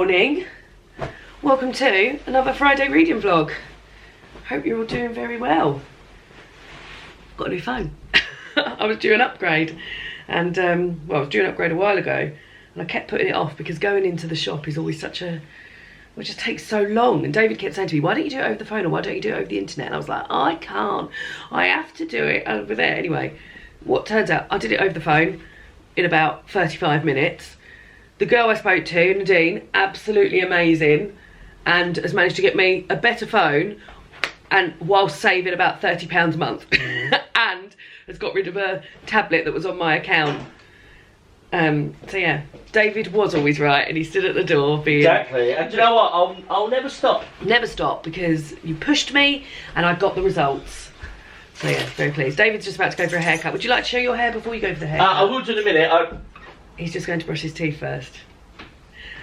morning. Welcome to another Friday reading vlog. Hope you're all doing very well. Got a new phone. I was due an upgrade and well, I was due an upgrade a while ago and I kept putting it off because going into the shop is always such a, it just takes so long. And David kept saying to me, why don't you do it over the phone or why don't you do it over the internet? And I was like, I can't, I have to do it over there. Anyway, what turns out, I did it over the phone in about 35 minutes. The girl I spoke to, Nadine, absolutely amazing, and has managed to get me a better phone and while saving about £30 a month. And has got rid of a tablet that was on my account. So yeah, David was always right and he stood at the door being... Exactly, and do you know what, I'll never stop. Never stop, because you pushed me and I got the results. So yeah, very pleased. David's just about to go for a haircut. Would you like to show your hair before you go for the haircut? I will do in a minute. He's just going to brush his teeth first.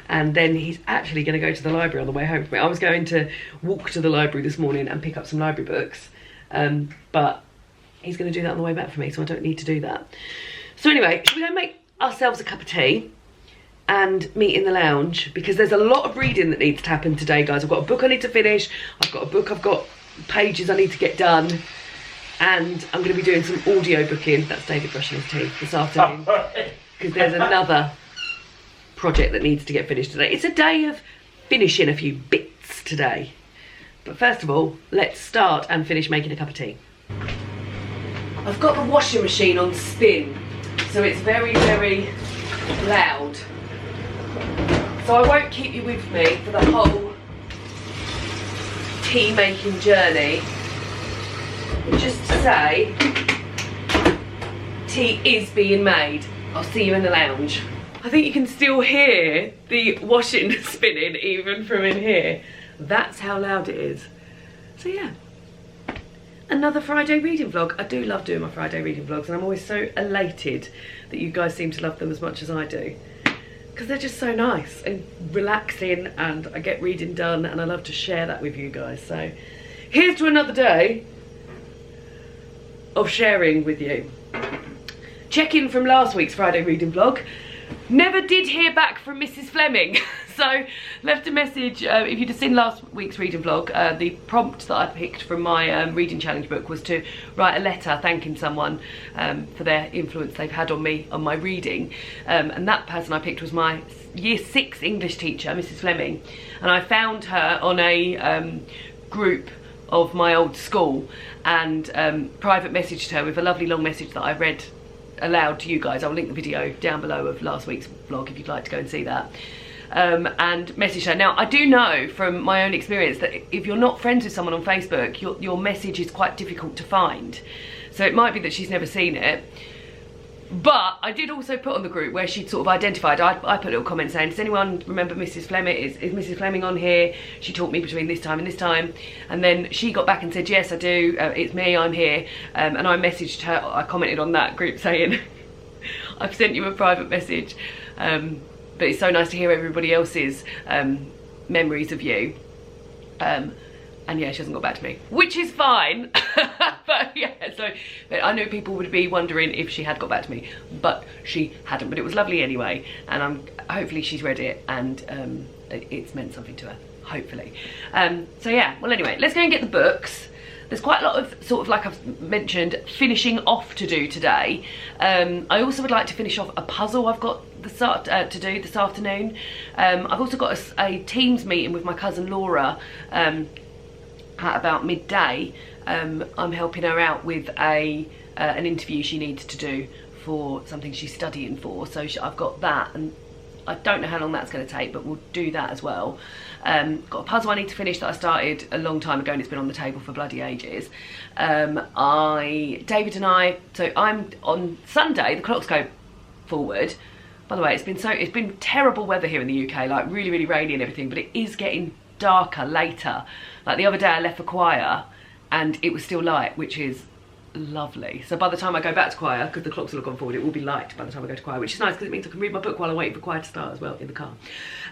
And then he's actually going to go to the library on the way home from it. I was going to walk to the library this morning and pick up some library books. But he's going to do that on the way back for me, so I don't need to do that. So anyway, should we go make ourselves a cup of tea and meet in the lounge? Because there's a lot of reading that needs to happen today, guys. I've got a book I need to finish. I've got a book, I've got pages I need to get done. And I'm going to be doing some audio booking. That's David brushing his teeth this afternoon. Because there's another project that needs to get finished today. It's a day of finishing a few bits today. But first of all, let's start and finish making a cup of tea. I've got the washing machine on spin, so it's very, very loud. So I won't keep you with me for the whole tea making journey. Just to say, tea is being made. I'll see you in the lounge. I think you can still hear the washing spinning even from in here. That's how loud it is. So yeah, another Friday reading vlog. I do love doing my Friday reading vlogs and I'm always so elated that you guys seem to love them as much as I do. Because they're just so nice and relaxing and I get reading done and I love to share that with you guys. So here's to another day of sharing with you. Check in from last week's Friday reading vlog. Never did hear back from Mrs. Fleming. So left a message, if you'd have seen last week's reading vlog, the prompt that I picked from my reading challenge book was to write a letter thanking someone for their influence they've had on me, on my reading. And that person I picked was my year 6 English teacher, Mrs. Fleming. And I found her on a group of my old school and private messaged her with a lovely long message that I read aloud to you guys. I'll link the video down below of last week's vlog if you'd like to go and see that. And messaged her. Now I do know from my own experience that if you're not friends with someone on Facebook, your message is quite difficult to find. So it might be that she's never seen it. But I did also put on the group where she'd sort of identified, I put a little comment saying, does anyone remember Mrs. Fleming? Is Mrs. Fleming on here? She taught me between this time and this time. And then she got back and said, yes, I do. It's me, I'm here. And I messaged her, I commented on that group saying, I've sent you a private message. But it's so nice to hear everybody else's memories of you. And yeah, she hasn't got back to me, which is fine. But yeah, so but I know people would be wondering if she had got back to me, but she hadn't. But it was lovely anyway, and hopefully she's read it and it's meant something to her, hopefully. So yeah, well anyway, let's go and get the books. There's quite a lot of, sort of like I've mentioned, finishing off to do today. I also would like to finish off a puzzle I've got to do this afternoon. I've also got a Teams meeting with my cousin Laura at about midday. I'm helping her out with an interview she needs to do for something she's studying for. So I've got that, and I don't know how long that's going to take, but we'll do that as well. Got a puzzle I need to finish that I started a long time ago and it's been on the table for bloody ages. David and I, so I'm on Sunday, the clocks go forward. By the way, it's been terrible weather here in the UK, like really, really rainy and everything, but it is getting darker later. Like the other day I left for choir and it was still light, which is lovely. So by the time I go back to choir, because the clocks will have gone forward, it will be light by the time I go to choir, which is nice because it means I can read my book while I'm waiting for choir to start as well in the car.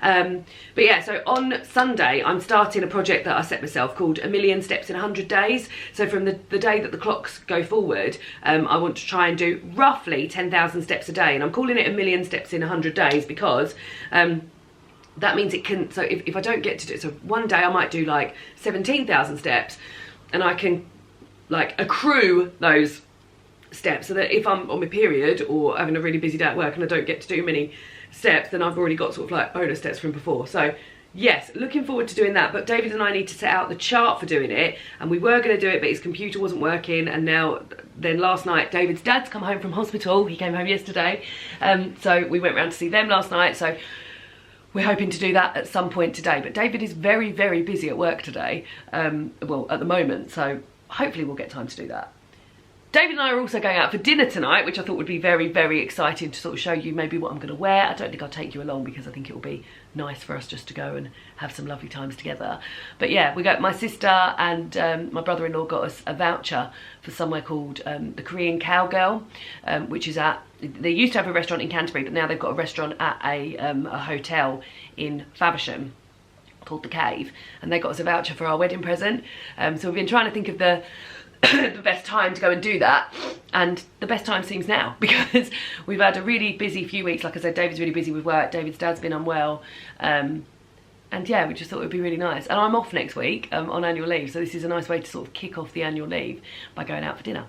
But yeah, so on Sunday I'm starting a project that I set myself called 1,000,000 Steps in 100 Days. So from the day that the clocks go forward, I want to try and do roughly 10,000 steps a day, and I'm calling it 1,000,000 Steps in 100 Days because that means it can, so if I don't get to do it, so one day I might do like 17,000 steps, and I can like accrue those steps so that if I'm on my period or having a really busy day at work and I don't get to do many steps, then I've already got sort of like bonus steps from before. So yes, looking forward to doing that. But David and I need to set out the chart for doing it, and we were going to do it, but his computer wasn't working, and then last night David's dad's come home from hospital. He came home yesterday, so we went round to see them last night, so we're hoping to do that at some point today. But David is very, very busy at work today, well, at the moment, so hopefully we'll get time to do that. David and I are also going out for dinner tonight, which I thought would be very, very exciting to sort of show you maybe what I'm going to wear. I don't think I'll take you along because I think it will be nice for us just to go and have some lovely times together. But yeah, we got my sister and my brother-in-law got us a voucher for somewhere called the Korean Cowgirl, which is at, they used to have a restaurant in Canterbury, but now they've got a restaurant at a hotel in Faversham called The Cave, and they got us a voucher for our wedding present. So we've been trying to think of the the best time to go and do that, and the best time seems now because we've had a really busy few weeks. Like I said, David's really busy with work, David's dad's been unwell, and yeah, we just thought it would be really nice. And I'm off next week on annual leave, so this is a nice way to sort of kick off the annual leave by going out for dinner.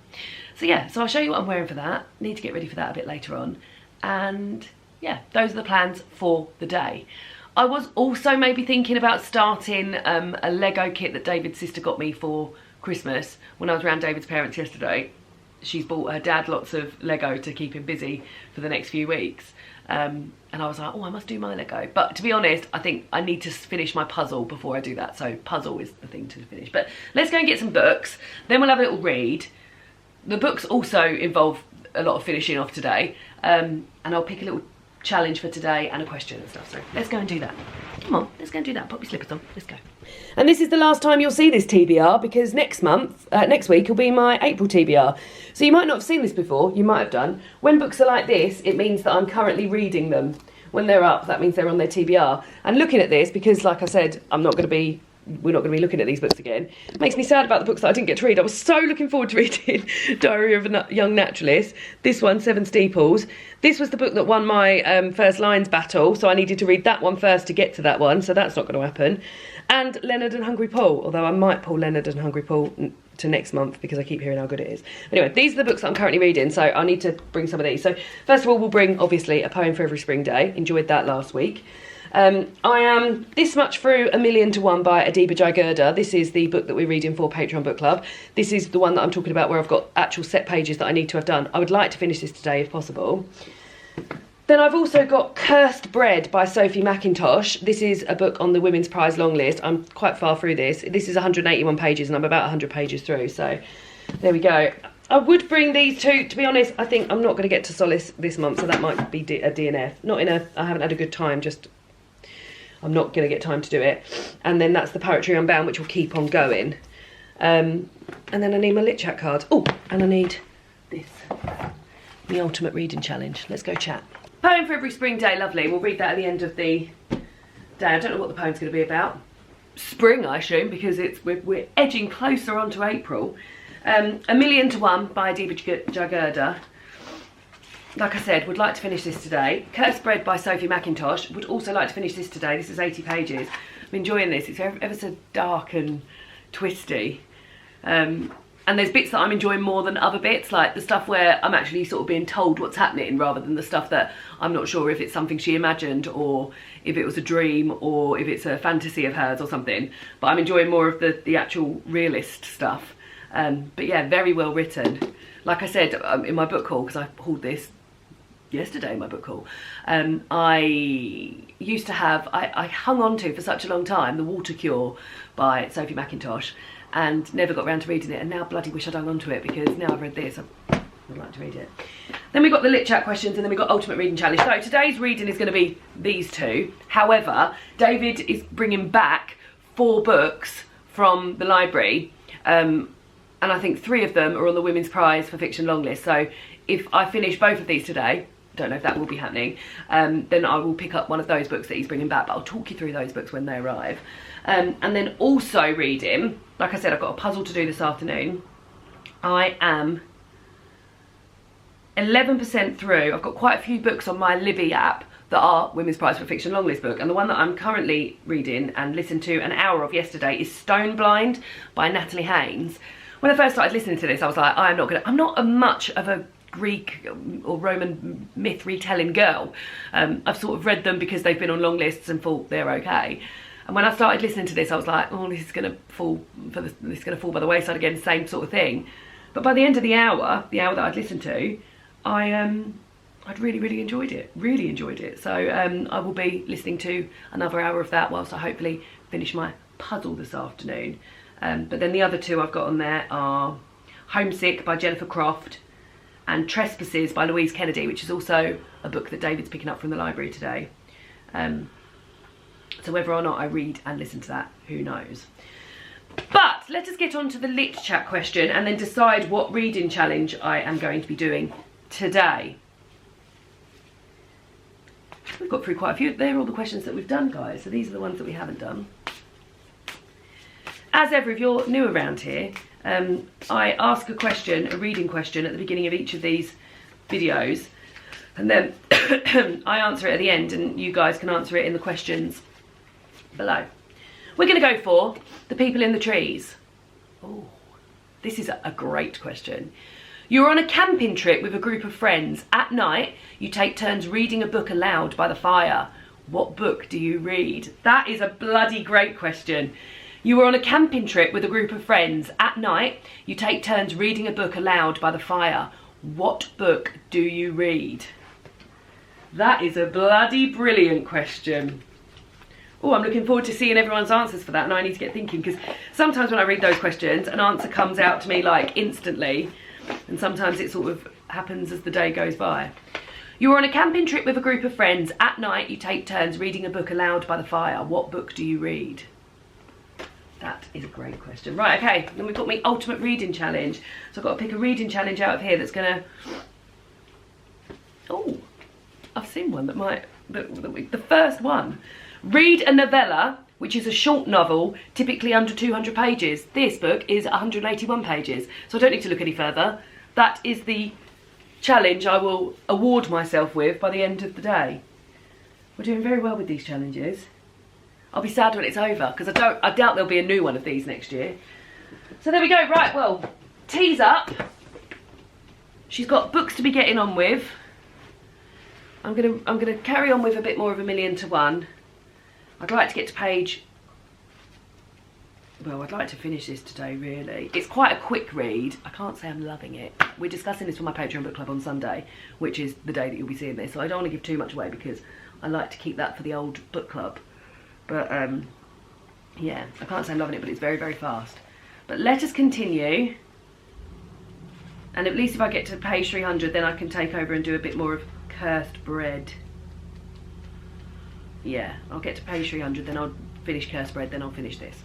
So yeah, so I'll show you what I'm wearing for that. Need to get ready for that a bit later on, and yeah, those are the plans for the day. I was also maybe thinking about starting a Lego kit that David's sister got me for Christmas when I was around David's parents yesterday. She's bought her dad lots of Lego to keep him busy for the next few weeks, and I was like, oh, I must do my Lego. But to be honest, I think I need to finish my puzzle before I do that, so puzzle is the thing to finish. But let's go and get some books, then we'll have a little read. The books also involve a lot of finishing off today, and I'll pick a little challenge for today and a question and stuff, so let's go and do that. Come on, let's go and do that. Pop your slippers on, let's go. And this is the last time you'll see this TBR, because next week will be my April TBR. So you might not have seen this before, you might have done. When books are like this, it means that I'm currently reading them. When they're up, that means they're on their TBR. And looking at this, because like I said, we're not going to be looking at these books again, it makes me sad about the books that I didn't get to read. I was so looking forward to reading Diary of a Young Naturalist. This one, Seven Steeples. This was the book that won my First Lines battle, so I needed to read that one first to get to that one, so that's not going to happen. And Leonard and Hungry Paul, although I might pull Leonard and Hungry Paul to next month because I keep hearing how good it is. Anyway, these are the books that I'm currently reading, so I need to bring some of these. So first of all, we'll bring, obviously, A Poem for Every Spring Day. Enjoyed that last week. I am this much through A Million to One by Adiba Jaigerda. This is the book that we're reading for Patreon Book Club. This is the one that I'm talking about where I've got actual set pages that I need to have done. I would like to finish this today if possible. Then I've also got Cursed Bread by Sophie McIntosh. This is a book on the Women's Prize long list. I'm quite far through this. This is 181 pages and I'm about 100 pages through, so there we go. I would bring these two. To be honest, I think I'm not going to get to Solace this month, so that might be a DNF. I haven't had a good time, just I'm not going to get time to do it. And then that's the Poetry Unbound, which will keep on going. And then I need my Lit Chat card. Oh, and I need this, the Ultimate Reading Challenge. Let's go chat. Poem for Every Spring Day, lovely. We'll read that at the end of the day. I don't know what the poem's going to be about. Spring, I assume, because we're edging closer onto April. A Million to One by Adiba Jaigerda. Like I said, would like to finish this today. Cursed Bread by Sophie McIntosh. Would also like to finish this today. This is 80 pages. I'm enjoying this. It's ever so dark and twisty. And there's bits that I'm enjoying more than other bits, like the stuff where I'm actually sort of being told what's happening rather than the stuff that I'm not sure if it's something she imagined or if it was a dream or if it's a fantasy of hers or something. But I'm enjoying more of the actual realist stuff. But yeah, very well written. Like I said in my book haul, because I hauled this yesterday in my book haul, I used to have, I hung on to for such a long time, The Water Cure by Sophie McIntosh, and never got around to reading it, and now bloody wish I'd hung on to it, because now I've read this, I would like to read it. Then we've got the Lit Chat questions, and then we've got Ultimate Reading Challenge. So today's reading is going to be these two. However, David is bringing back 4 books from the library, and I think 3 of them are on the Women's Prize for Fiction long list. So if I finish both of these today, don't know if that will be happening, then I will pick up one of those books that he's bringing back, but I'll talk you through those books when they arrive. And then also reading, like I said, I've got a puzzle to do this afternoon. I am 11% through. I've got quite a few books on my Libby app that are Women's Prize for Fiction longlist book. And the one that I'm currently reading and listened to an hour of yesterday is Stone Blind by Natalie Haynes. When I first started listening to this, I was like, I'm not much of a Greek or Roman myth retelling girl. I've sort of read them because they've been on long lists and thought they're okay. And when I started listening to this, I was like, oh, this is gonna fall by the wayside again, same sort of thing. But by the end of the hour that I'd listened to, I'd really enjoyed it. So I will be listening to another hour of that whilst I hopefully finish my puzzle this afternoon. But then the other two I've got on there are Homesick by Jennifer Croft and Trespasses by Louise Kennedy, which is also a book that David's picking up from the library today. So whether or not I read and listen to that, who knows. But let us get on to the lit chat question and then decide what reading challenge I am going to be doing today. We've got through quite a few. They're all the questions that we've done, guys. So these are the ones that we haven't done. As ever, if you're new around here, I ask a reading question at the beginning of each of these videos, and then I answer it at the end, and you guys can answer it in the questions below. We're going to go for The People in the Trees. Oh, this is a great question. You're on a camping trip with a group of friends. At night, you take turns reading a book aloud by the fire. What book do you read? That is a bloody great question. You were on a camping trip with a group of friends. At night, you take turns reading a book aloud by the fire. What book do you read? That is a bloody brilliant question. Oh, I'm looking forward to seeing everyone's answers for that, and I need to get thinking, because sometimes when I read those questions, an answer comes out to me like instantly, and sometimes it sort of happens as the day goes by. You're on a camping trip with a group of friends. At night, you take turns reading a book aloud by the fire. What book do you read? That is a great question. Right, okay, then we've got my ultimate reading challenge. So I've got to pick a reading challenge out of here that's gonna... Oh, I've seen one that might... The first one. Read a novella, which is a short novel, typically under 200 pages. This book is 181 pages, so I don't need to look any further. That is the challenge I will award myself with by the end of the day. We're doing very well with these challenges. I'll be sad when it's over, because I doubt there'll be a new one of these next year. So there we go. Right, well, tea's up. She's got books to be getting on with. I'm gonna carry on with a bit more of 1,000,000 to 1. I'd like to get to page... Well, I'd like to finish this today, really. It's quite a quick read. I can't say I'm loving it. We're discussing this for my Patreon book club on Sunday, which is the day that you'll be seeing this. So I don't want to give too much away, because I like to keep that for the old book club. But, yeah, I can't say I'm loving it, but it's very fast. But let us continue. And at least if I get to page 300, then I can take over and do a bit more of Cursed Bread. Yeah, I'll get to page 300, then I'll finish Cursed Bread, then I'll finish this.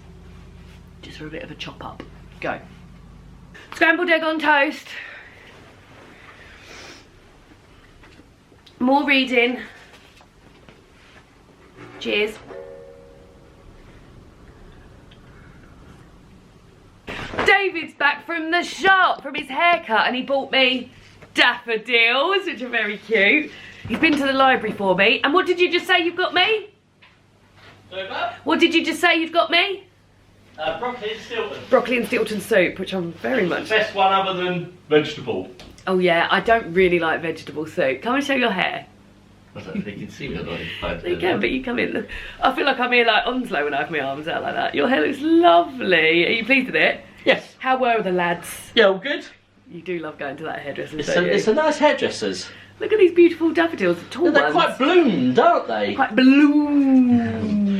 Just for a bit of a chop up. Go. Scrambled egg on toast. More reading. Cheers. David's back from the shop, from his haircut, and he bought me daffodils, which are very cute. He's been to the library for me. And what did you just say you've got me? Over? What did you just say you've got me? Broccoli and Stilton. Broccoli and Stilton soup, which I'm very much... The best one other than vegetable. Oh yeah, I don't really like vegetable soup. Come and show your hair. I don't think they can see me. They can, but you come in. I feel like I'm here like Onslow when I have my arms out like that. Your hair looks lovely. Are you pleased with it? Yes. How were the lads? Yeah, all good. You do love going to that hairdresser's, don't you? It's a nice hairdresser's. Look at these beautiful daffodils, the tall They're ones. quite bloomed, aren't they? Quite bloomed.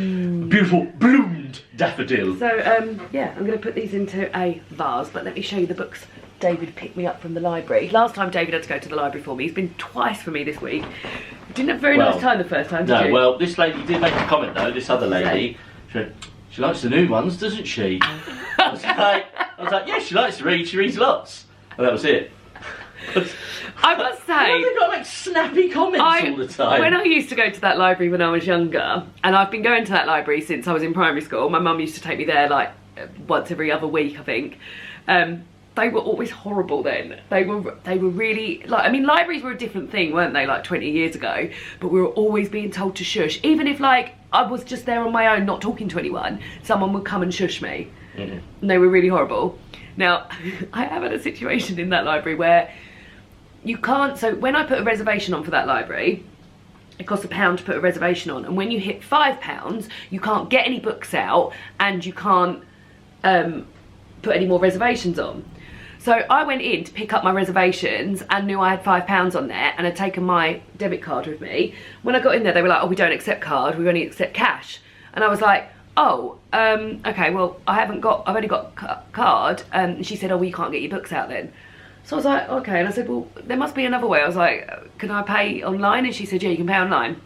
Beautiful bloomed daffodil. So, yeah, I'm going to put these into a vase, but let me show you the books David picked me up from the library. Last time David had to go to the library for me. He's been twice for me this week. Didn't have a very nice time the first time, did you? No, well, this lady did make a comment though, this other lady. She likes the new ones, doesn't she? I was like, yeah, she likes to read, she reads lots. And that was it. I must say, they've got to make snappy comments all the time. When I used to go to that library when I was younger, and I've been going to that library since I was in primary school. My mum used to take me there like once every other week, I think. they were always horrible then. They were really, like, I mean, libraries were a different thing, weren't they, like 20 years ago? But we were always being told to shush. Even if, like, I was just there on my own, not talking to anyone, someone would come and shush me. And they were really horrible. Now, I have had a situation in that library where you can't, so when I put a reservation on for that library, it costs £1 to put a reservation on, and when you hit £5, you can't get any books out, and you can't put any more reservations on. So I went in to pick up my reservations and knew I had £5 on there and had taken my debit card with me. When I got in there, they were like, oh, we don't accept card, we only accept cash. And I was like, oh, okay, well, I've only got card. And she said, oh, well, you can't get your books out then. So I was like, okay. And I said, well, there must be another way. I was like, can I pay online? And she said, yeah, you can pay online.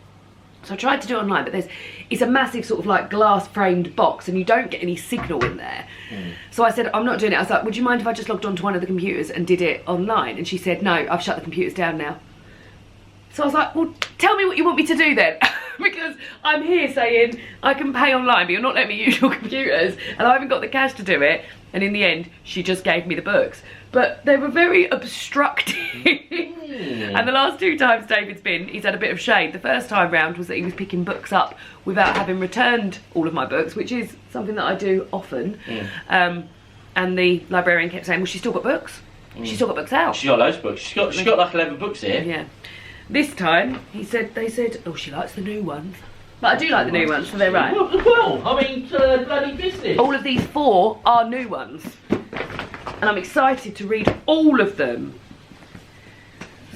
So I tried to do it online, but it's a massive sort of like glass framed box and you don't get any signal in there. So I said, I'm not doing it. I was like, would you mind if I just logged onto one of the computers and did it online? And she said, no, I've shut the computers down now. So I was like, well, tell me what you want me to do then. Because I'm here saying I can pay online, but you're not letting me use your computers and I haven't got the cash to do it. And in the end, she just gave me the books. But they were very obstructing. And the last 2 times David's been, he's had a bit of shade. The first time round was that he was picking books up without having returned all of my books, which is something that I do often. And the librarian kept saying, well, she's still got books. She's still got books out. She's got loads of books. She's got like 11 books here. Yeah. This time, they said, oh, she likes the new ones. But I do like the new ones, so they're right. Well, I mean, bloody business. All of these 4 are new ones. And I'm excited to read all of them.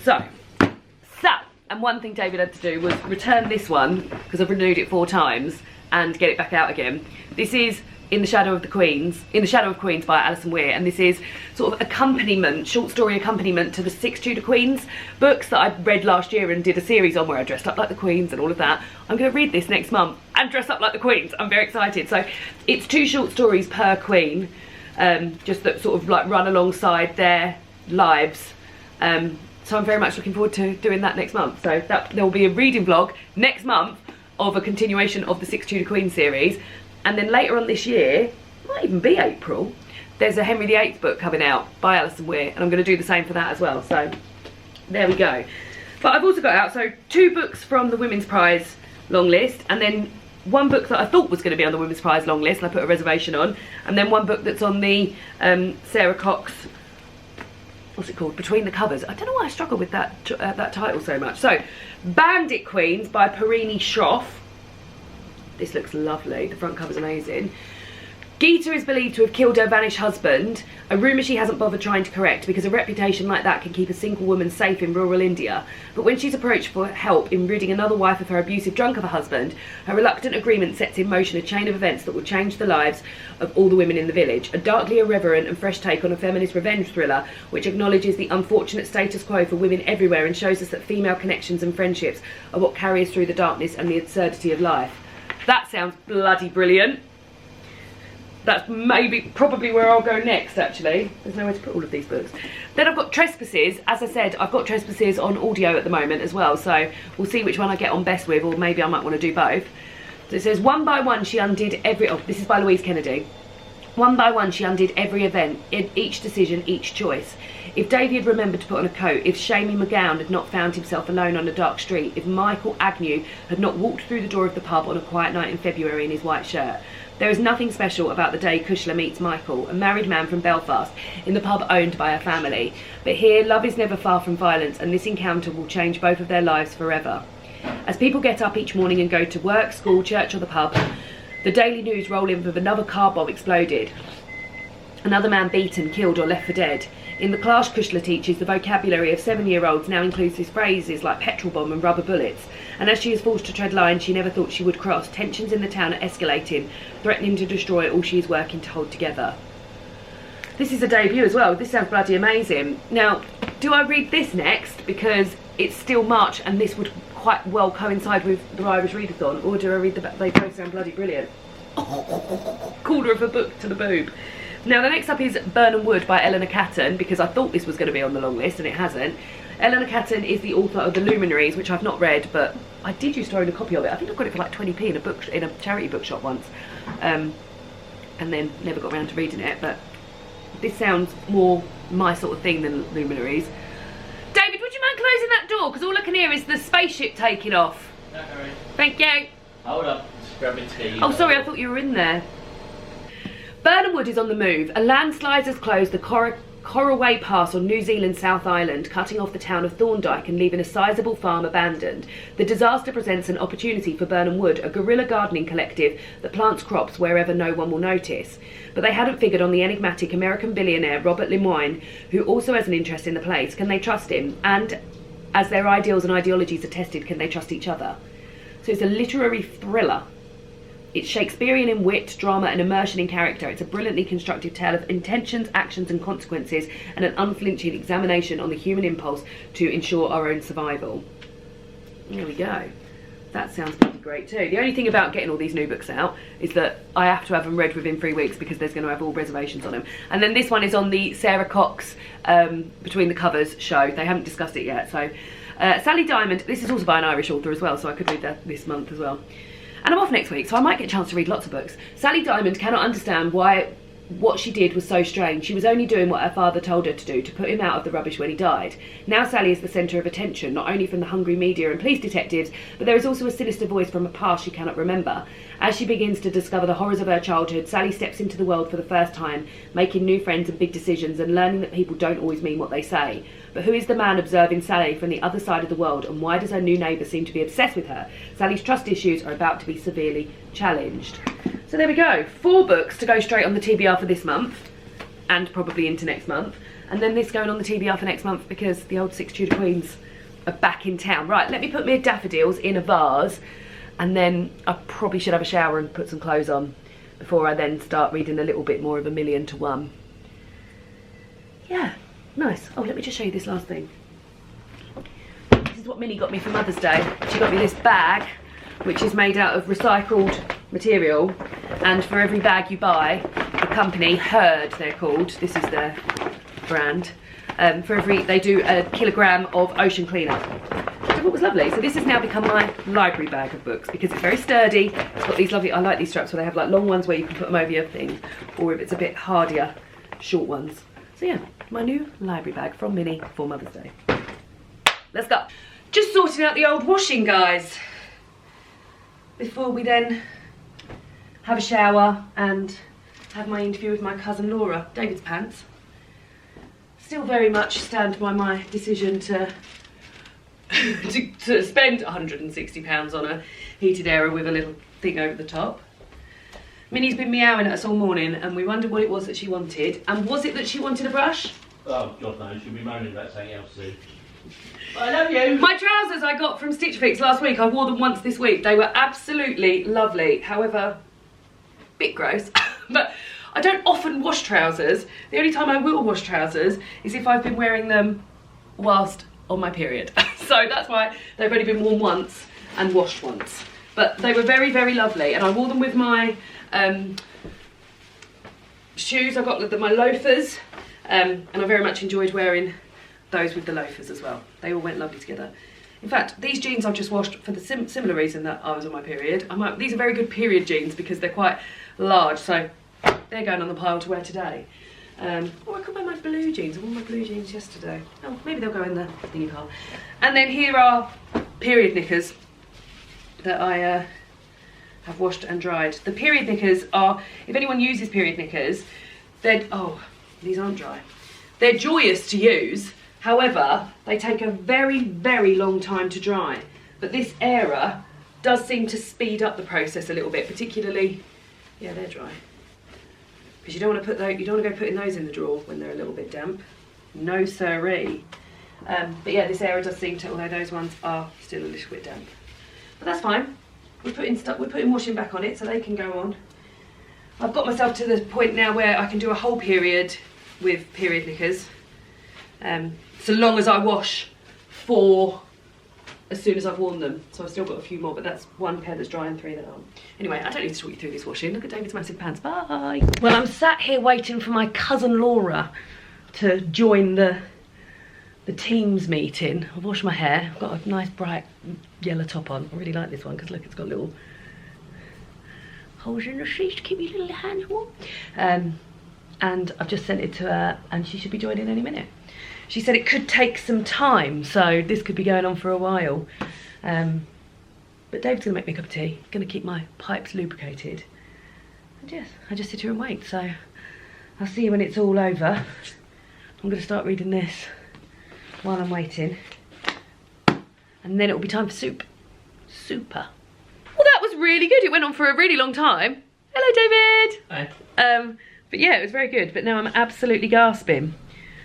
So, and one thing David had to do was return this one, because I've renewed it 4 times, and get it back out again. This is In the Shadow of Queens by Alison Weir, and this is sort of accompaniment, short story accompaniment to the 6 Tudor Queens books that I read last year and did a series on where I dressed up like the Queens and all of that. I'm going to read this next month and dress up like the Queens. I'm very excited. So it's 2 short stories per Queen, just that sort of like run alongside their lives. So I'm very much looking forward to doing that next month. So there will be a reading vlog next month of a continuation of the 6 Tudor Queens series. And then later on this year, might even be April, there's a Henry VIII book coming out by Alison Weir, and I'm going to do the same for that as well. So there we go. But I've also got out, so 2 books from the Women's Prize long list, and then 1 book that I thought was going to be on the Women's Prize long list, and I put a reservation on, and then 1 book that's on the Sarah Cox, what's it called, Between the Covers. I don't know why I struggle with that title so much. So, Bandit Queens by Perini Schroff. This looks lovely, the front cover's amazing. Geeta is believed to have killed her vanished husband, a rumour she hasn't bothered trying to correct because a reputation like that can keep a single woman safe in rural India. But when she's approached for help in ridding another wife of her abusive drunk of a husband, her reluctant agreement sets in motion a chain of events that will change the lives of all the women in the village. A darkly irreverent and fresh take on a feminist revenge thriller which acknowledges the unfortunate status quo for women everywhere and shows us that female connections and friendships are what carry us through the darkness and the absurdity of life. That sounds bloody brilliant. That's probably where I'll go next, actually. There's nowhere to put all of these books. Then I've got Trespasses. As I said, I've got Trespasses on audio at the moment as well, so we'll see which one I get on best with, or maybe I might want to do both. So it says, one by one she undid every... Oh, this is by Louise Kennedy. One by one she undid every event, each decision, each choice. If Davy had remembered to put on a coat, if Shamey McGowan had not found himself alone on a dark street, if Michael Agnew had not walked through the door of the pub on a quiet night in February in his white shirt. There is nothing special about the day Kushla meets Michael, a married man from Belfast, in the pub owned by a family. But here, love is never far from violence, and this encounter will change both of their lives forever. As people get up each morning and go to work, school, church or the pub, the Daily News roll in with another car bomb exploded. Another man beaten, killed or left for dead. In the class Kushla teaches, the vocabulary of 7-year-olds now includes these phrases like petrol bomb and rubber bullets. And as she is forced to tread lines she never thought she would cross, tensions in the town are escalating, threatening to destroy all she is working to hold together. This is a debut as well. This sounds bloody amazing. Now, do I read this next because it's still March and this would quite well coincide with the Irish Readathon, or do I read they both sound bloody brilliant? Quarter of a book to the boob. Now the next up is Birnham Wood by Eleanor Catton, because I thought this was going to be on the long list and it hasn't. Eleanor Catton is the author of The Luminaries, which I've not read, but I did used to own a copy of it. I think I got it for like 20p in a charity bookshop once, and then never got around to reading it. But this sounds more my sort of thing than luminaries. David, would you mind closing that door? Because all I can hear is the spaceship taking off. No hurry. Thank you. Hold up, just grab my tea. Oh, sorry, I thought you were in there. Birnham Wood is on the move. A landslide has closed the Coleright Pass on New Zealand's South Island, cutting off the town of Thorndyke and leaving a sizable farm abandoned. The disaster presents an opportunity for Birnham Wood, a guerrilla gardening collective that plants crops wherever no one will notice. But they hadn't figured on the enigmatic American billionaire Robert Lemoine, who also has an interest in the place. Can they trust him? And as their ideals and ideologies are tested, can they trust each other? So it's a literary thriller. It's Shakespearean in wit, drama and immersion in character. It's a brilliantly constructed tale of intentions, actions and consequences, and an unflinching examination on the human impulse to ensure our own survival. There we go. That sounds pretty great too. The only thing about getting all these new books out is that I have to have them read within 3 weeks because there's going to have all reservations on them. And then this one is on the Sarah Cox Between the Covers show. They haven't discussed it yet. So Sally Diamond, this is also by an Irish author as well, so I could read that this month as well. And I'm off next week, so I might get a chance to read lots of books. Sally Diamond cannot understand why what she did was so strange. She was only doing what her father told her to do, to put him out of the rubbish when he died. Now Sally is the centre of attention, not only from the hungry media and police detectives, but there is also a sinister voice from a past she cannot remember. As she begins to discover the horrors of her childhood, Sally steps into the world for the first time, making new friends and big decisions and learning that people don't always mean what they say. But who is the man observing Sally from the other side of the world, and why does her new neighbour seem to be obsessed with her? Sally's trust issues are about to be severely challenged. So there we go, 4 books to go straight on the TBR for this month, and probably into next month. And then this going on the TBR for next month because the old 6 Tudor Queens are back in town. Right, let me put my daffodils in a vase, and then I probably should have a shower and put some clothes on before I then start reading a little bit more of 1,000,000 to 1. Yeah, nice. Oh, let me just show you this last thing. This is what Minnie got me for Mother's Day. She got me this bag, which is made out of recycled material, and for every bag you buy, the company, Herd they're called, this is their brand, they do a kilogram of ocean cleanup. So I thought it was lovely. So this has now become my library bag of books because it's very sturdy. It's got these lovely, I like these straps where they have like long ones where you can put them over your thing, or if it's a bit hardier, short ones. So yeah, my new library bag from Minnie for Mother's Day. Let's go. Just sorting out the old washing, guys, before we then have a shower and have my interview with my cousin Laura. David's pants. Still very much stand by my decision to spend £160 on a heated area with a little thing over the top. Minnie's been meowing at us all morning and we wondered what it was that she wanted. And was it that she wanted a brush? Oh, God knows, she'll be moaning about something else soon. I love you. My trousers I got from Stitch Fix last week, I wore them once this week. They were absolutely lovely. However, bit gross, but I don't often wash trousers. The only time I will wash trousers is if I've been wearing them whilst on my period. So that's why they've only been worn once and washed once. But they were very, very lovely, and I wore them with my shoes. I got my loafers, and I very much enjoyed wearing those with the loafers as well. They all went lovely together. In fact, these jeans I've just washed for the similar reason that I was on my period. These are very good period jeans because they're quite large, so they're going on the pile to wear today. Oh, I could wear my blue jeans. I wore my blue jeans yesterday. Oh, maybe they'll go in the thingy pile. And then here are period knickers that I have washed and dried. The period knickers are, if anyone uses period knickers, oh, these aren't dry. They're joyous to use. However, they take a very, very long time to dry. But this era does seem to speed up the process a little bit, particularly, yeah, they're dry. Because you don't want to go putting those in the drawer when they're a little bit damp. No siree. But yeah, this era does seem to, although those ones are still a little bit damp. But that's fine. We're putting washing back on it so they can go on. I've got myself to the point now where I can do a whole period with period knickers. So long as I wash 4 as soon as I've worn them. So I've still got a few more, but that's 1 pair that's dry and 3 that aren't. Anyway, I don't need to talk you through this washing. Look at David's massive pants. Bye. Well, I'm sat here waiting for my cousin Laura to join the Teams meeting. I've washed my hair. I've got a nice bright yellow top on. I really like this one because look, it's got little holes in the seat to keep your little hands warm. and I've just sent it to her, and she should be joining any minute. She said it could take some time, so this could be going on for a while. But David's gonna make me a cup of tea, gonna keep my pipes lubricated. And yes, I just sit here and wait, so I'll see you when it's all over. I'm gonna start reading this while I'm waiting. And then it'll be time for soup. Super. Well, that was really good. It went on for a really long time. Hello, David. Hi. But yeah, it was very good, but now I'm absolutely gasping.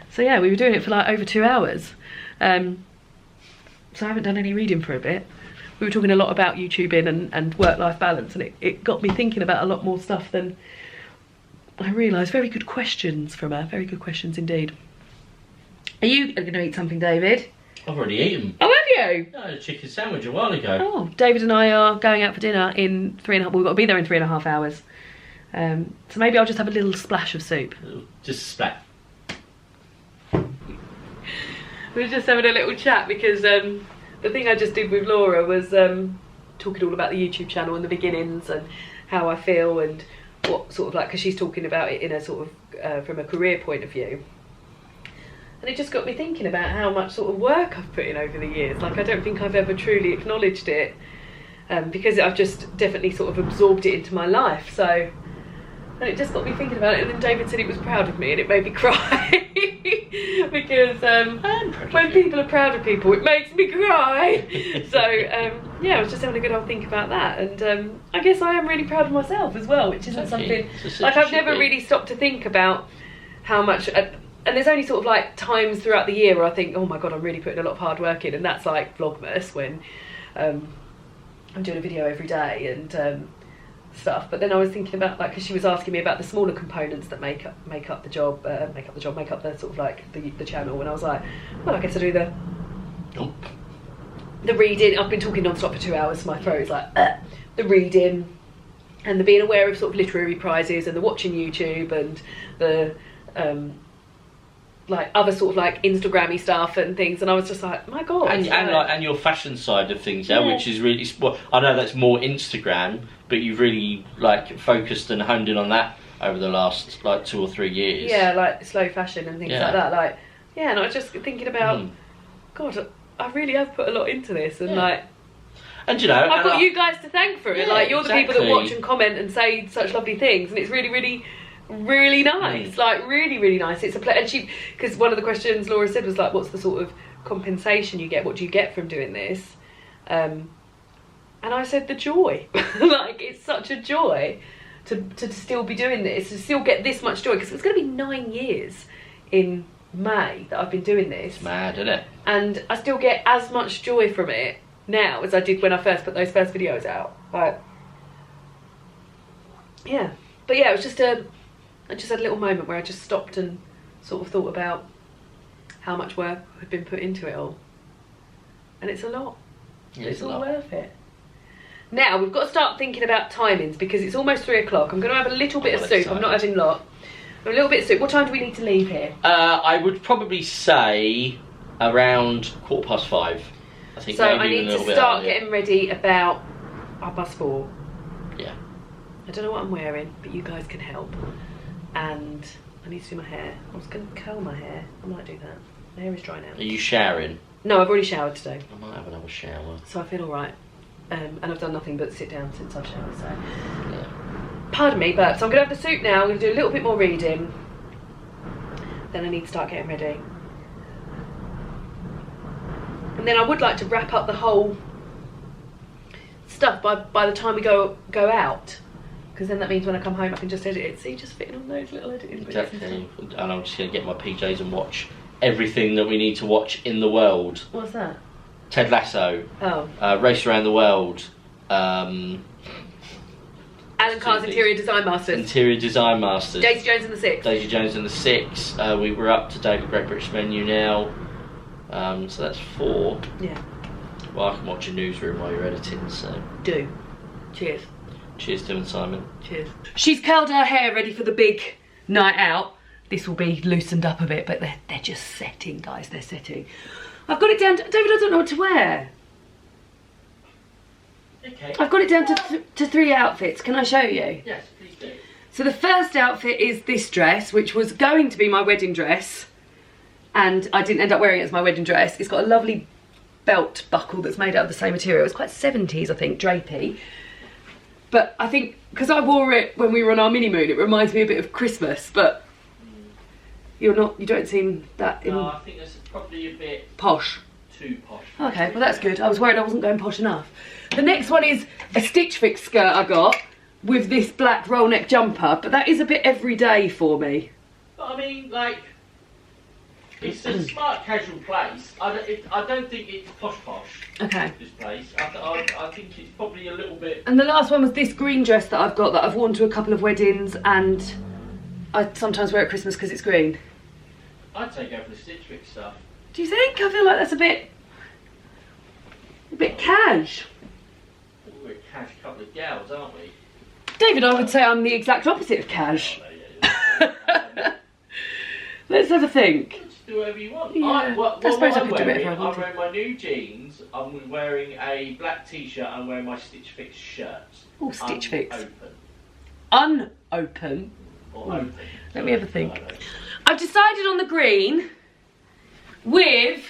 So yeah, we were doing it for like over 2 hours. So I haven't done any reading for a bit. We were talking a lot about YouTubing and work-life balance, and it got me thinking about a lot more stuff than I realised. Very good questions from her, very good questions indeed. Are you going to eat something, David? I've already eaten. Oh, have you? I had a chicken sandwich a while ago. Oh, David and I are going out for dinner in 3.5, we've got to be there in 3.5 hours. So maybe I'll just have a little splash of soup. Just splat. We were just having a little chat because the thing I just did with Laura was talking all about the YouTube channel and the beginnings and how I feel and what sort of like, because she's talking about it in a sort of from a career point of view. And it just got me thinking about how much sort of work I've put in over the years. Like, I don't think I've ever truly acknowledged it because I've just definitely sort of absorbed it into my life. So, and it just got me thinking about it. And then David said he was proud of me, and it made me cry because when people are proud of people, it makes me cry. So yeah, I was just having a good old think about that, and I guess I am really proud of myself as well, which isn't something like I've never really stopped to think about how much. And there's only sort of like times throughout the year where I think, oh my god, I'm really putting a lot of hard work in, and that's like Vlogmas when I'm doing a video every day and stuff. But then I was thinking about, like, because she was asking me about the smaller components that make up the job, make up the sort of like the channel, and I was like, well, I guess I do the reading. I've been talking non-stop for 2 hours, so my throat is like the reading and the being aware of sort of literary prizes and the watching YouTube and the like other sort of like Instagrammy stuff and things, and I was just like, my god. And your fashion side of things, yeah, which is really, well, I know that's more Instagram, but you've really like focused and honed in on that over the last like 2 or 3 years. Yeah, like slow fashion and things like that. Like, yeah, and I was just thinking about, God, I really have put a lot into this, and like, and you know, I've got you guys to thank for it. Like, you're the people that watch and comment and say such lovely things, and it's really, really, really nice. Like, really, really nice. It's a pleasure. And she, because one of the questions Laura said was like, what's the sort of compensation you get? What do you get from doing this? And I said the joy. Like, it's such a joy to still be doing this, to still get this much joy, because it's going to be 9 years in May that I've been doing this. It's mad, isn't it? And I still get as much joy from it now as I did when I first put those first videos out. Like, yeah. But yeah, it was just I just had a little moment where I just stopped and sort of thought about how much work had been put into it all. And it's a lot. Yeah, it's all worth it. Now, we've got to start thinking about timings because it's almost 3 o'clock. I'm going to have a little bit of soup. I'm not having a lot. A little bit of soup. What time do we need to leave here? I would probably say around 5:15. I think. So maybe I need to start getting ready about 4:30. Yeah. I don't know what I'm wearing, but you guys can help. And I need to do my hair. I was going to curl my hair. I might do that. My hair is dry now. Are you showering? No, I've already showered today. I might have another shower. So I feel alright. And I've done nothing but sit down since I've showered, so. Yeah. Pardon me, but so I'm going to have the soup now. I'm going to do a little bit more reading. Then I need to start getting ready. And then I would like to wrap up the whole stuff by the time we go out. Because then that means when I come home I can just edit it. See, just fitting on those little editing bits. Exactly. And I'm just going to get my PJs and watch everything that we need to watch in the world. What's that? Ted Lasso. Oh. Race Around the World. Alan Carr's Interior Design Masters. Interior Design Masters. Daisy Jones and the Six. Daisy Jones and the Six. We're up to date with Great British Menu now. So that's 4. Yeah. Well, I can watch a newsroom while you're editing, so. Do. Cheers. Cheers, Tim and Simon. Cheers. She's curled her hair ready for the big night out. This will be loosened up a bit, but they're just setting, guys. They're setting. I've got it down to, David, I don't know what to wear. Okay. I've got it down to 3 outfits. Can I show you? Yes, please do. So the first outfit is this dress, which was going to be my wedding dress, and I didn't end up wearing it as my wedding dress. It's got a lovely belt buckle that's made out of the same material. It's quite 70s, I think, drapey. But I think, because I wore it when we were on our mini moon, it reminds me a bit of Christmas, but you don't seem that... No, I think that's probably a bit... posh. Too posh. Okay, well that's good. I was worried I wasn't going posh enough. The next one is a Stitch Fix skirt I got with this black roll neck jumper, but that is a bit everyday for me. But I mean, like, it's a smart casual place. I don't think it's posh. Okay. This place. I think it's probably a little bit... And the last one was this green dress that I've got that I've worn to a couple of weddings, and I sometimes wear at Christmas because it's green. I'd take over the Stitch Fix stuff. Do you think? I feel like that's a bit cash. We're a cash couple of gals, aren't we? David, I would say I'm the exact opposite of cash. Let's have a think. Just do whatever you want. Yeah. I suppose I could do whatever I I'm wanted. wearing my new jeans, I'm wearing a black t-shirt, I'm wearing my Stitch Fix shirts. Oh, Stitch Fix. Open. Unopen. Or open. Let me have a think. I've decided on the green with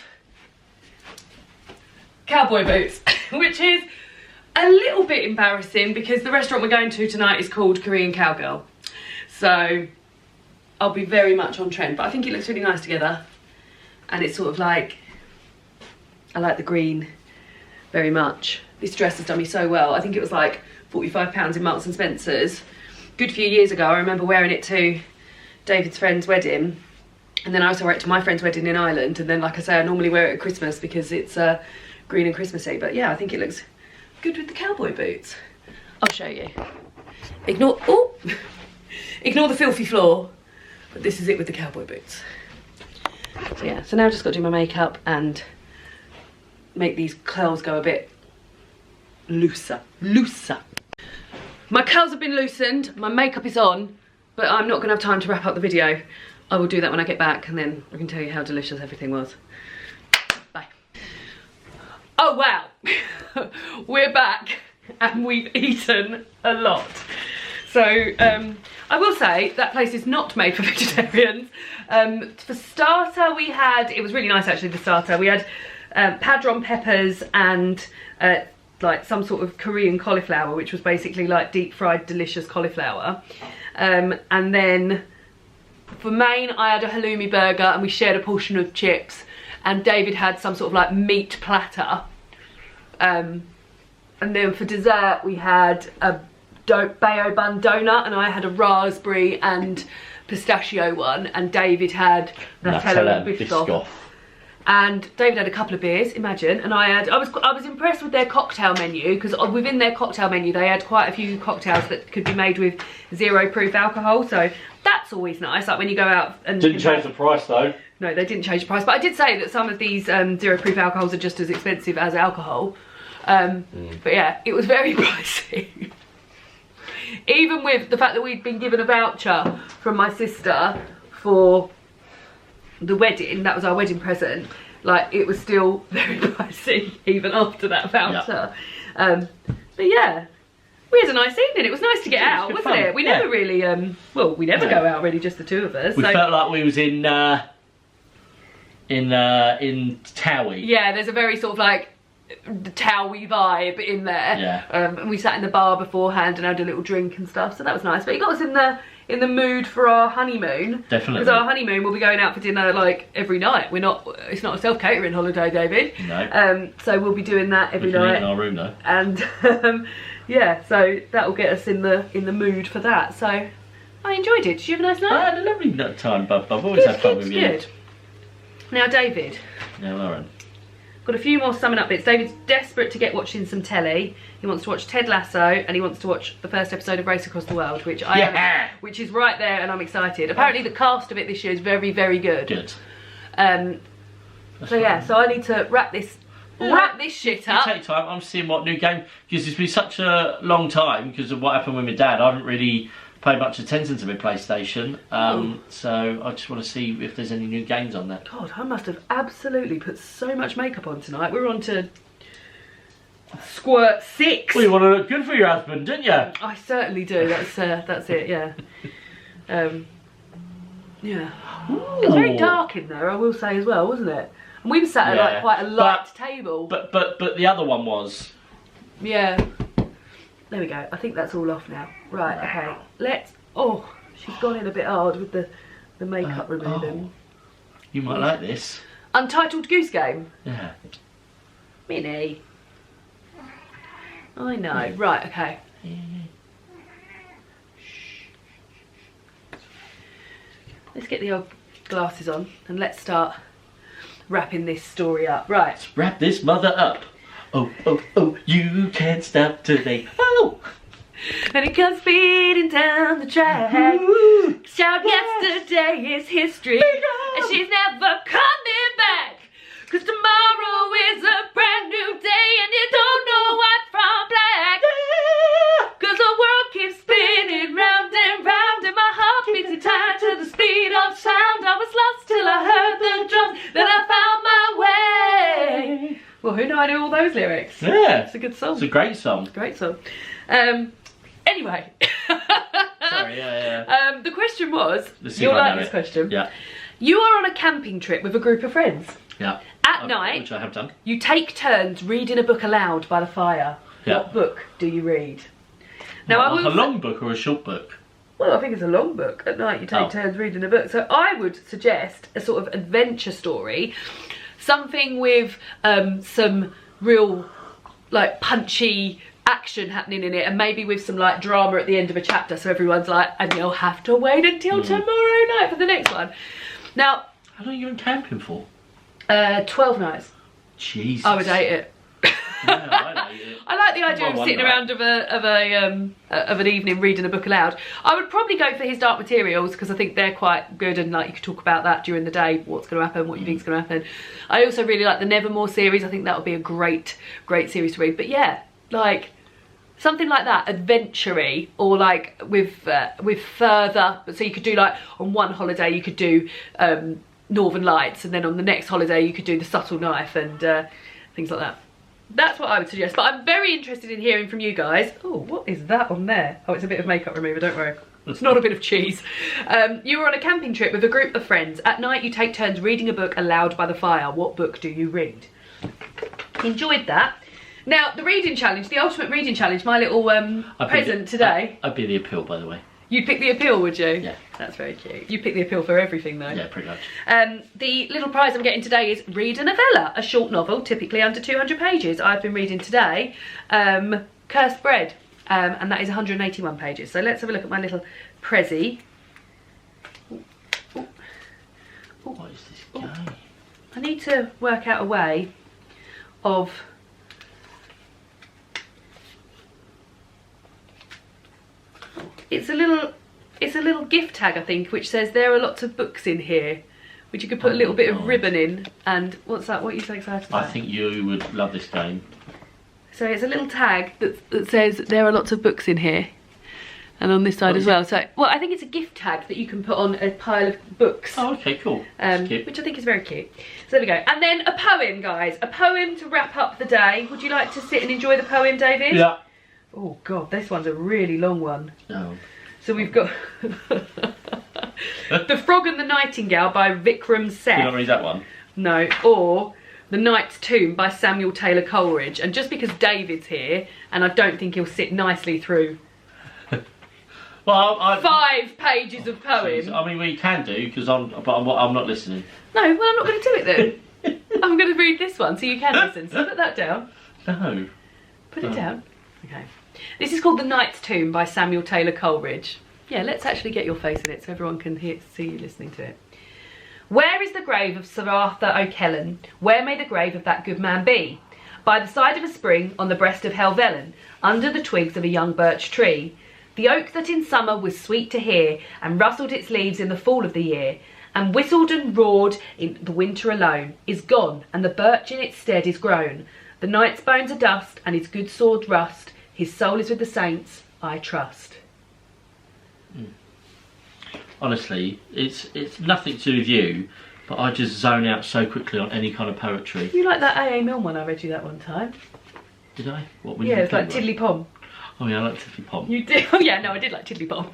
cowboy boots, which is a little bit embarrassing because the restaurant we're going to tonight is called Korean Cowgirl. So I'll be very much on trend, but I think it looks really nice together. And it's sort of like, I like the green very much. This dress has done me so well. I think it was like £45 in Marks and Spencer's. Good few years ago, I remember wearing it to David's friend's wedding. And then I also wear it to my friend's wedding in Ireland. And then, like I say, I normally wear it at Christmas because it's green and Christmassy. But yeah, I think it looks good with the cowboy boots. I'll show you. Ignore the filthy floor. But this is it with the cowboy boots. So yeah, so now I've just got to do my makeup and make these curls go a bit looser. My curls have been loosened, my makeup is on, but I'm not going to have time to wrap up the video. I will do that when I get back, and then I can tell you how delicious everything was. Bye. Oh wow, we're back and we've eaten a lot. So I will say that place is not made for vegetarians. For starter we had, it was really nice actually, the starter. We had padron peppers and like some sort of Korean cauliflower, which was basically like deep fried delicious cauliflower. And then for main I had a halloumi burger and we shared a portion of chips, and David had some sort of like meat platter. And then for dessert we had a bao bun donut, and I had a raspberry and pistachio one, and David had Nutella and Biscoff. And David had a couple of beers, imagine, and I was impressed with their cocktail menu, because within their cocktail menu they had quite a few cocktails that could be made with 0 proof alcohol, so that's always nice, like when you go out and... Didn't change the price though. No, they didn't change the price, but I did say that some of these 0 proof alcohols are just as expensive as alcohol. But yeah, it was very pricey. Even with the fact that we'd been given a voucher from my sister for the wedding, that was our wedding present, like it was still very pricey even after that voucher. But yeah, we had a nice evening. It was nice to get out, wasn't it? We never really well, we never go out really, just the two of us. We felt like we was in Towie. Yeah, there's a very sort of like the Towie vibe in there. Yeah. And we sat in the bar beforehand and had a little drink and stuff, so that was nice. But it got us in the mood for our honeymoon. Definitely. Because our honeymoon, we'll be going out for dinner like every night. It's not a self-catering holiday, David. No. So we'll be doing that every night. We can eat in our room though. And yeah, so that will get us in the mood for that. So I enjoyed it. Did you have a nice night? I had a lovely time, Bub. I've always had fun with you. Good. Now, David. Yeah, Lauren. Got a few more summing up bits. David's desperate to get watching some telly. He wants to watch Ted Lasso, and he wants to watch the first episode of Race Across the World, which which is right there, and I'm excited. Apparently the cast of it this year is very, very good. Good. So yeah, so I need to wrap this shit up. You take time. I'm seeing what new game, because it's been such a long time because of what happened with my dad. I haven't really paid much attention to my PlayStation, so I just want to see if there's any new games on there. God, I must have absolutely put so much makeup on tonight. We're on to Squirt 6. Well, you want to look good for your husband, didn't you? I certainly do. That's it. Yeah. Yeah. It was very dark in there, I will say as well, wasn't it? And we were sat at like quite a light table. But the other one was. Yeah. There we go. I think that's all off now. Right. Okay. Let's. Oh, she's gone in a bit hard with the makeup removing. Oh, you might like this. Untitled Goose Game. Yeah. Minnie. I know. Right. Okay. Let's get the old glasses on and let's start wrapping this story up. Right. Let's wrap this mother up. Oh, oh, oh, you can't stop today. Oh! And it comes speeding down the track. Shout yesterday is history. And she's never coming back. 'Cause tomorrow is a brand new day and you don't know white from black. 'Cause the world keeps spinning round and round and my heart beats in time to the speed of sound. I was lost till I heard the drums, then I found my way. Well, who knew I knew all those lyrics? Yeah. It's a good song. It's a great song. Great song. Anyway. Sorry, yeah. The question was, Let's see you'll if I like know this it. question. Yeah. You are on a camping trip with a group of friends. Yeah. At night, which I have done. you take turns reading a book aloud by the fire. Yeah. What book do you read? Now, I Like will a long book or a short book? Well, I think it's a long book. At night, you take turns reading a book. So I would suggest a sort of adventure story, something with some real, like, punchy action happening in it, and maybe with some like drama at the end of a chapter, so everyone's like, and you'll have to wait until tomorrow night for the next one. Now, how long are you in camping for? 12 nights. Jesus. I would hate it. Yeah, I hate it. I like the idea of sitting around of an evening reading a book aloud. I would probably go for his Dark Materials because I think they're quite good and like you could talk about that during the day, what's going to happen, what you think's going to happen. I also really like the Nevermore series. I think that would be a great series to read. But yeah, like something like that, adventure-y, or like with further. So you could do like on one holiday you could do Northern Lights, and then on the next holiday you could do The Subtle Knife and things like that. That's what I would suggest, but I'm very interested in hearing from you guys. Oh, what is that on there? Oh, it's a bit of makeup remover, don't worry. It's not a bit of cheese. You were on a camping trip with a group of friends. At night you take turns reading a book aloud by the fire. What book do you read? Enjoyed that. Now, the reading challenge, the ultimate reading challenge, my little present today. I'd be the appeal, by the way. You'd pick the appeal, would you? Yeah. That's very cute. You pick the appeal for everything, though. Yeah, pretty much. The little prize I'm getting today is Read a Novella, a short novel, typically under 200 pages. I've been reading today Cursed Bread, and that is 181 pages. So let's have a look at my little prezzy. What is this game? I need to work out a way of... It's a little gift tag, I think, which says there are lots of books in here, which you could put a little bit of ribbon in. And what's that? What are you so excited about? I think you would love this game. So it's a little tag that says there are lots of books in here, and on this side as well. So, well, I think it's a gift tag that you can put on a pile of books. Oh, okay, cool. That's cute. Which I think is very cute. So there we go. And then a poem, guys. A poem to wrap up the day. Would you like to sit and enjoy the poem, David? Yeah. Oh God, this one's a really long one. No. So we've got The Frog and the Nightingale by Vikram Seth. You don't read that one? No. Or The Knight's Tomb by Samuel Taylor Coleridge. And just because David's here, and I don't think he'll sit nicely through well, 5 pages of poem. Geez, I mean, we can do because I'm not listening. No, well, I'm not going to do it then. I'm going to read this one so you can listen. So put that down. No. Put it down. Okay. This is called The Knight's Tomb by Samuel Taylor Coleridge. Yeah, let's actually get your face in it so everyone can see you listening to it. Where is the grave of Sir Arthur O'Kellen? Where may the grave of that good man be? By the side of a spring, on the breast of Helvellyn, under the twigs of a young birch tree. The oak that in summer was sweet to hear, and rustled its leaves in the fall of the year, and whistled and roared in the winter alone, is gone, and the birch in its stead is grown. The knight's bones are dust, and his good sword rust. His soul is with the saints, I trust. Honestly, it's nothing to do with you, but I just zone out so quickly on any kind of poetry. You like that A.A. Milne one? I read you that one time. Did I? What was Yeah, it's like Tiddly Pom. Oh yeah, I like Tiddly Pom. You did? Oh yeah, no, I did like Tiddly Pom.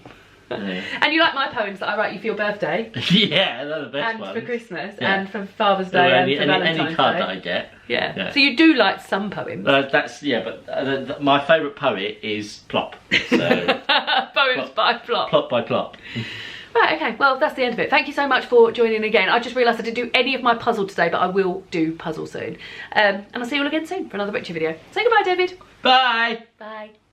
Yeah. And you like my poems that I write you for your birthday? Yeah, they're the best and ones. for Christmas, Yeah. and for Father's Day, and for Valentine's any card Day. that I get. Yeah. So you do like some poems. But my favourite poet is Plop. So Poems by Plop. Plop by Plop. Right, okay, well that's the end of it. Thank you so much for joining again. I just realised I didn't do any of my puzzle today, but I will do puzzle soon. And I'll see you all again soon for another Witcher video. Say goodbye, David. Bye. Bye.